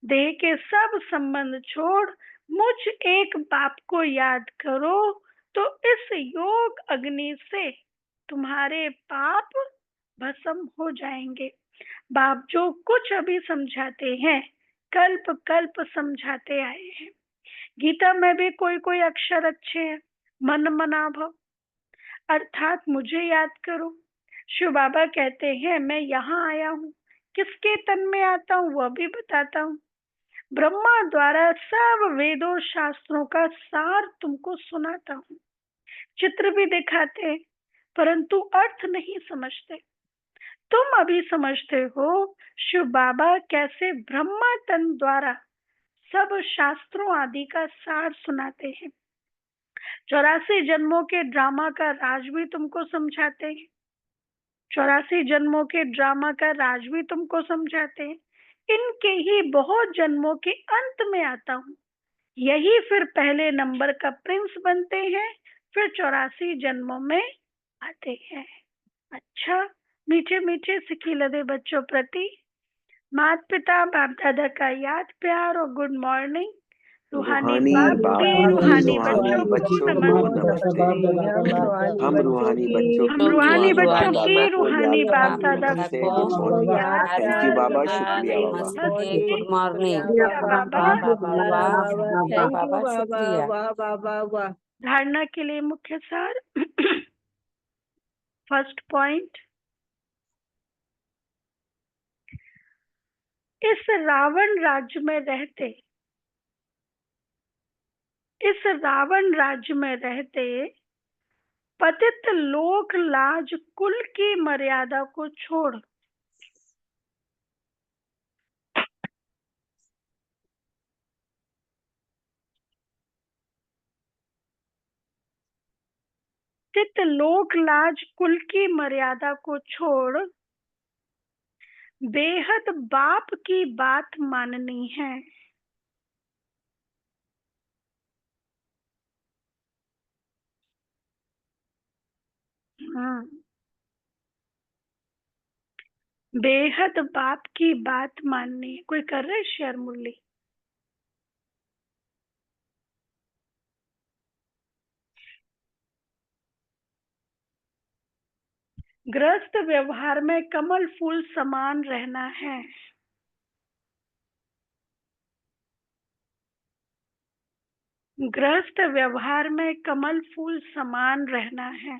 देह के सब संबंध छोड़ मुझ एक बाप को याद करो, तो इस योग अग्नि से तुम्हारे पाप भस्म हो जाएंगे। बाप जो कुछ अभी समझाते हैं कल्प कल्प समझाते आए हैं। गीता में भी कोई कोई अक्षर अच्छे हैं, मन मना भव, अर्थात मुझे याद करो। शिव बाबा कहते हैं मैं यहाँ आया हूँ, किसके तन में आता हूँ वह भी बताता हूँ। ब्रह्मा द्वारा सब वेदों शास्त्रों का सार तुमको सुनाता हूँ। चित्र भी दिखाते हैं परंतु अर्थ नहीं समझते। तुम अभी समझते हो शिव बाबा कैसे ब्रह्मा तन द्वारा सब शास्त्रों आदि का सार सुनाते हैं। 84 जन्मों के ड्रामा का राज भी तुमको समझाते हैं। 84 जन्मों के ड्रामा का राज भी तुमको समझाते हैं। इनके ही बहुत जन्मों के अंत में आता हूँ, यही फिर पहले नंबर का प्रिंस बनते हैं, फिर 84 जन्मों में आते हैं। अच्छा, मीठे मीठे सिखी लदे बच्चों प्रति माता पिता बाप दादा का याद प्यार और गुड मॉर्निंग। रूहानी रूहानी बाप बाप के की रूहानी रूहानी बच्चों को बच्चों को नमस्ते। नमस्ते। हम रूहानी बच्चों हम की रूहानी बच्चों रूहानी की बाबा को रूहानी याद बाप प्यार दादा नमस्ते को गुड मॉर्निंग। याद थैंक यू प्यार बाबा, गुड शुक्रिया मॉर्निंग बाबा। नमस्ते। Good morning. शुक्रिया बाबा। बाबा बाबा शुक्रिया। वाह बाबा वाह। धारणा के लिए मुख्य सार। फर्स्ट पॉइंट, इस रावण राज्य में रहते, इस रावण राज्य में रहते पतित लोक लाज कुल की मर्यादा को छोड़ पतित लोक लाज कुल की मर्यादा को छोड़ बेहद बाप की बात माननी है। बेहद बाप की बात माननी है। कोई कर रहे शेयर मुरली? गृहस्थ व्यवहार में कमल फूल समान रहना है। गृहस्थ व्यवहार में कमल फूल समान रहना है।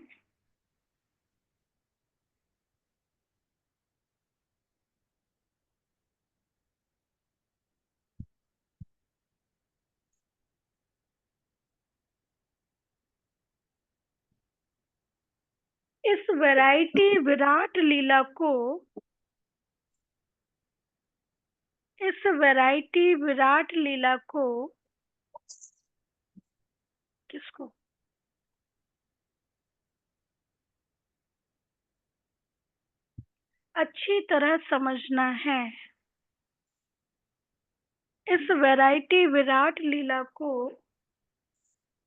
इस वैरायटी विराट लीला को, इस वैरायटी विराट लीला को किसको अच्छी तरह समझना है। इस वैरायटी विराट लीला को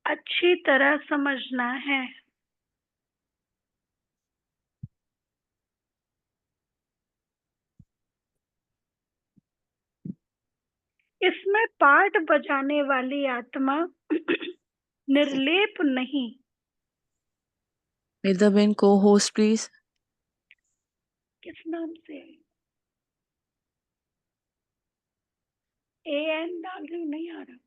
अच्छी तरह समझना है। इसमें पाठ बजाने वाली आत्मा निर्लेप नहीं। Nidabin co-host please. किस नाम से? AN डाल रही हूँ, नहीं आ रहा।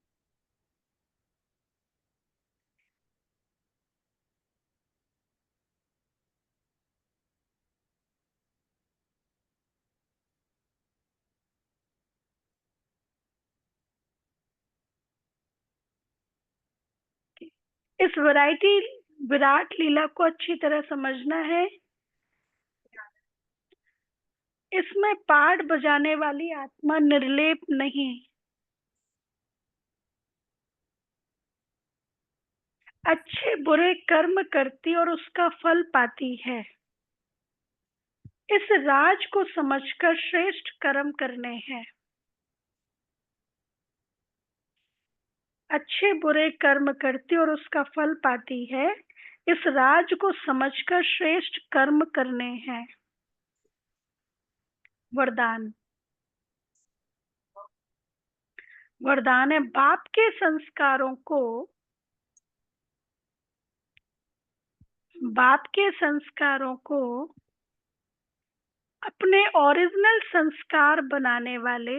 इस वैरायटी विराट लीला को अच्छी तरह समझना है। इसमें पाठ बजाने वाली आत्मा निर्लेप नहीं, अच्छे बुरे कर्म करती और उसका फल पाती है। इस राज को समझकर श्रेष्ठ कर्म करने हैं। अच्छे बुरे कर्म करती और उसका फल पाती है। इस राज को समझकर श्रेष्ठ कर्म करने हैं। वरदान, वरदान है बाप के संस्कारों को, बाप के संस्कारों को अपने ओरिजिनल संस्कार बनाने वाले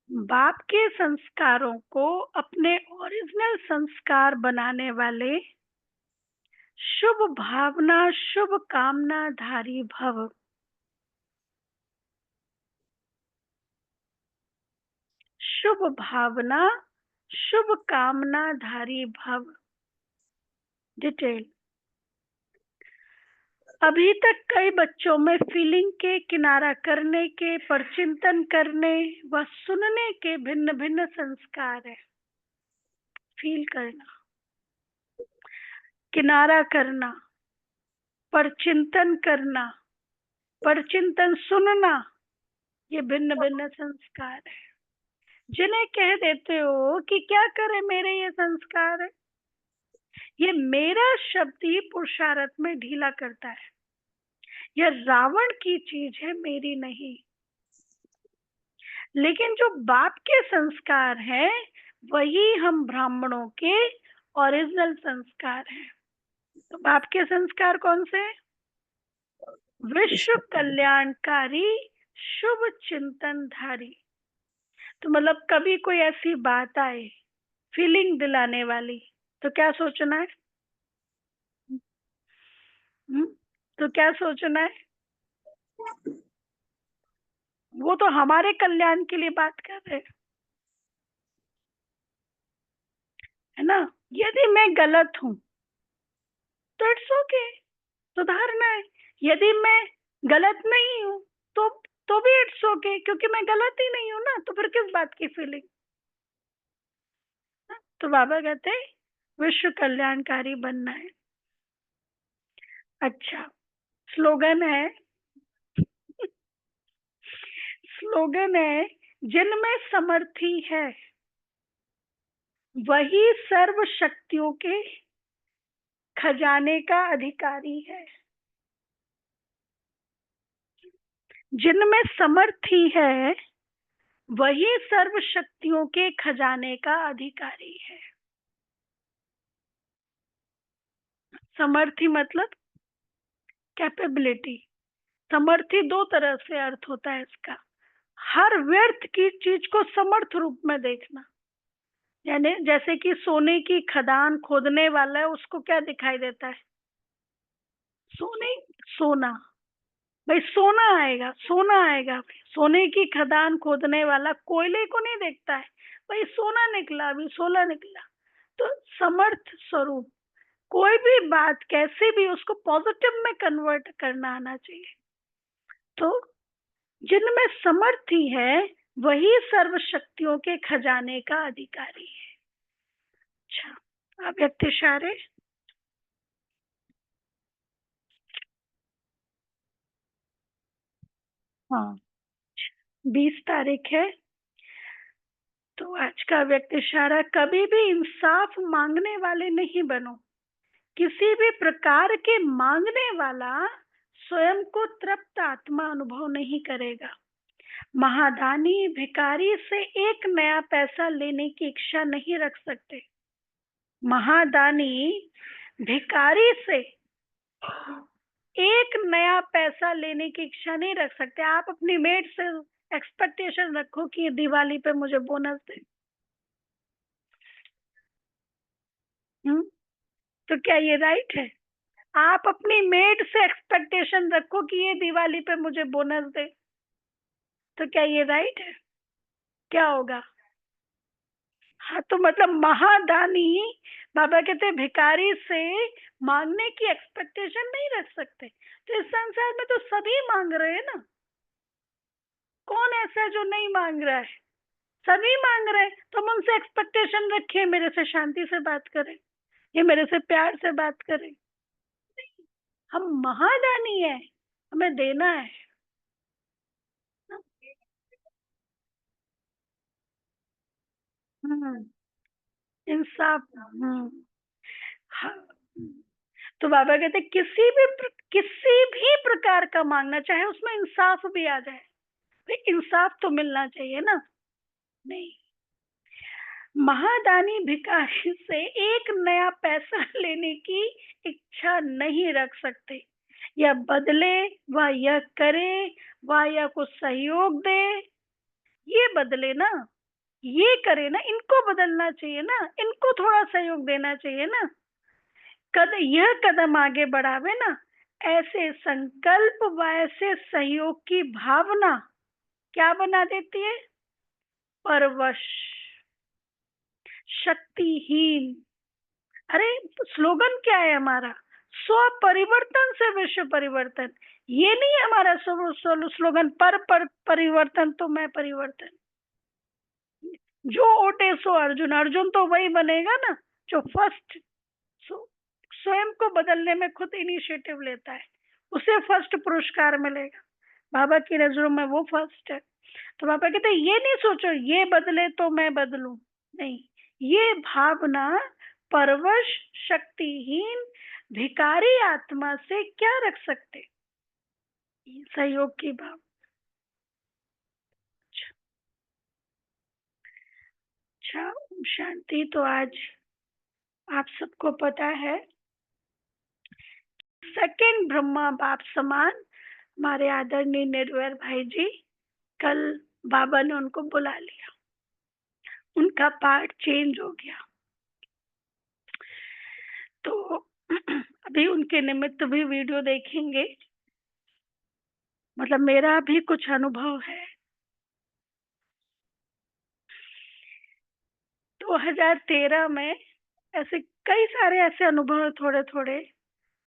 बाप के संस्कारों को अपने ओरिजिनल संस्कार बनाने वाले शुभ भावना शुभ कामना धारी भव। शुभ भावना शुभ कामना धारी भव। डिटेल। अभी तक कई बच्चों में फीलिंग के, किनारा करने के, परचिंतन करने व सुनने के भिन्न भिन्न संस्कार है। फील करना, किनारा करना, परचिंतन करना, परचिंतन सुनना, ये भिन्न भिन्न संस्कार है। जिन्हें कह देते हो कि क्या करे मेरे ये संस्कार है, ये मेरा शब्द ही पुरुषार्थ में ढीला करता है। यह रावण की चीज है, मेरी नहीं। लेकिन जो बाप के संस्कार हैं वही हम ब्राह्मणों के ओरिजिनल संस्कार हैं। तो बाप के संस्कार कौन से? विश्व कल्याणकारी शुभ चिंतन धारी। तो मतलब कभी कोई ऐसी बात आए फीलिंग दिलाने वाली, तो क्या सोचना है? तो क्या सोचना है? वो तो हमारे कल्याण के लिए बात कर रहे हैं, है ना। यदि मैं गलत हूं तो इट्स ओके, सुधारना है। यदि मैं गलत नहीं हूं तो भी इट्स ओके, क्योंकि मैं गलत ही नहीं हूं ना, तो फिर किस बात की फीलिंग। तो बाबा कहते हैं विश्व कल्याणकारी बनना है। अच्छा, स्लोगन है स्लोगन है, जिनमें समर्थी है वही सर्व शक्तियों के खजाने का अधिकारी है। जिनमें समर्थी है वही सर्व शक्तियों के खजाने का अधिकारी है। समर्थी मतलब कैपेबिलिटी। समर्थी दो तरह से अर्थ होता है इसका। हर व्यर्थ की चीज को समर्थ रूप में देखना, यानी जैसे कि सोने की खदान खोदने वाला है, उसको क्या दिखाई देता है? सोना। भाई सोना आएगा, सोना आएगा। सोने की खदान खोदने वाला कोयले को नहीं देखता है, भाई सोना निकला, अभी सोना निकला। तो समर्थ स्वरूप, कोई भी बात कैसे भी उसको पॉजिटिव में कन्वर्ट करना आना चाहिए। तो जिनमें समर्थी है वही सर्व शक्तियों के खजाने का अधिकारी है। अच्छा, अब व्यक्ति इशारे। हाँ, 20 तारीख है, तो आज का व्यक्ति इशारा, कभी भी इंसाफ मांगने वाले नहीं बनो। किसी भी प्रकार के मांगने वाला स्वयं को तृप्त आत्मा अनुभव नहीं करेगा। महादानी भिखारी से एक नया पैसा लेने की इच्छा नहीं रख सकते। महादानी भिखारी से एक नया पैसा लेने की इच्छा नहीं रख सकते। आप अपनी मेड से एक्सपेक्टेशन रखो कि दिवाली पे मुझे बोनस दे, तो क्या ये राइट है? आप अपनी मेड से एक्सपेक्टेशन रखो कि ये दिवाली पे मुझे बोनस दे, तो क्या ये राइट है? क्या होगा? हाँ, तो मतलब महादानी, बाबा कहते हैं भिखारी से मांगने की एक्सपेक्टेशन नहीं रख सकते। तो इस संसार में तो सभी मांग रहे हैं ना, कौन ऐसा है जो नहीं मांग रहा है? सभी मांग रहे हैं, तो हम उनसे एक्सपेक्टेशन रखें मेरे से शांति से बात करें, ये मेरे से प्यार से बात करें। हम महादानी है, हमें देना है। इंसाफ। हाँ। तो बाबा कहते किसी भी प्रकार का मांगना, चाहे उसमें इंसाफ भी आ जाए, भाई इंसाफ तो मिलना चाहिए ना। नहीं, महादानी भिखारी से एक नया पैसा लेने की इच्छा नहीं रख सकते। यह बदले व यह करे व यह को सहयोग दे, ये बदले ना, ये करे ना, इनको बदलना चाहिए ना, इनको थोड़ा सहयोग देना चाहिए ना, यह कदम आगे बढ़ावे ना, ऐसे संकल्प व ऐसे सहयोग की भावना क्या बना देती है? परवश, शक्तिहीन। अरे स्लोगन क्या है हमारा? स्व परिवर्तन से विश्व परिवर्तन। ये नहीं है हमारा स्लोगन पर परिवर्तन तो मैं परिवर्तन। जो ओटे सो अर्जुन, अर्जुन तो वही बनेगा ना जो फर्स्ट स्वयं को बदलने में खुद इनिशिएटिव लेता है, उसे फर्स्ट पुरस्कार मिलेगा। बाबा की नजरों में वो फर्स्ट है। तो बाबा कहते हैं ये नहीं सोचो ये बदले तो मैं बदलूं, नहीं, ये भावना परवश शक्तिहीन भिकारी आत्मा से क्या रख सकते? सहयोग की भाव। अच्छा, ओम शांति। तो आज आप सबको पता है सेकंड ब्रह्मा बाप समान हमारे आदरणीय निर्वैर भाई जी, कल बाबा ने उनको बुला लिया, उनका पार्ट चेंज हो गया। तो अभी उनके निमित्त भी वीडियो देखेंगे। मतलब मेरा भी कुछ अनुभव है। 2013 में ऐसे कई सारे ऐसे अनुभव थोड़े थोड़े